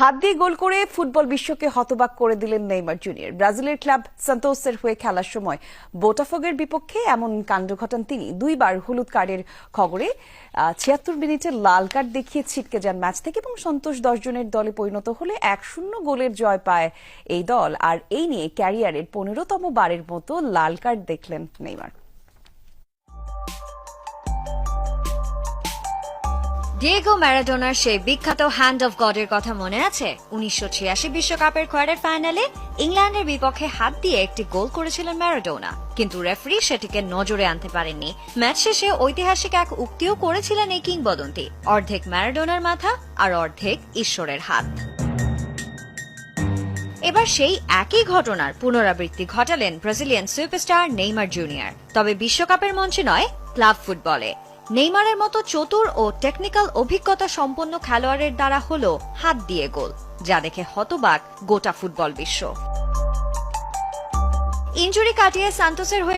হাত দিয়ে গোল করে ফুটবল বিশ্বকে হতবাক করে দিলেন নেইমার জুনিয়র। ব্রাজিলের ক্লাব সান্তোসের হয়ে খেলার সময় বোটাফোগের বিপক্ষে এমন কাণ্ড ঘটান তিনি। দুইবার হলুদ কার্ডের খবরে ৭৬ মিনিটে লাল কার্ড দেখিয়ে ছিটকে যান ম্যাচ থেকে এবং সন্তোষ ১০ জনের দলে পরিণত হলে ১-০ গোলের জয় পায় এই দল। আর এই নিয়ে ক্যারিয়ারের ১৫তম বারের মতো লাল কার্ড দেখলেন নেইমার। ডিয়েগো ম্যারাডোনার সেই বিখ্যাত হ্যান্ড অফ গডের কথা মনে আছে? ১৯৮৬ বিশ্বকাপের কোয়ার্টার ফাইনালে ইংল্যান্ডের বিপক্ষে হাত দিয়ে একটি গোল করেছিলেন ম্যারাডোনা, কিন্তু রেফারি সেটিকে নজরে আনতে পারেননি। ম্যাচ শেষে ঐতিহাসিক এক উক্তিও করেছিলেন এই কিংবদন্তি, অর্ধেক ম্যারাডোনার মাথা আর অর্ধেক ঈশ্বরের হাত। এবার সেই একই ঘটনার পুনরাবৃত্তি ঘটালেন ব্রাজিলিয়ান সুপারস্টার নেইমার জুনিয়র, তবে বিশ্বকাপের মঞ্চে নয়, ক্লাব ফুটবলে। নেইমারের মতো চতুর ও টেকনিক্যাল অভিজ্ঞতা সম্পন্ন খেলোয়াড়ের দ্বারা হলো হাত দিয়ে গোল, যা দেখে হতবাক গোটা ফুটবল বিশ্ব। ইনজুরি কাটিয়ে সান্তোসের হয়ে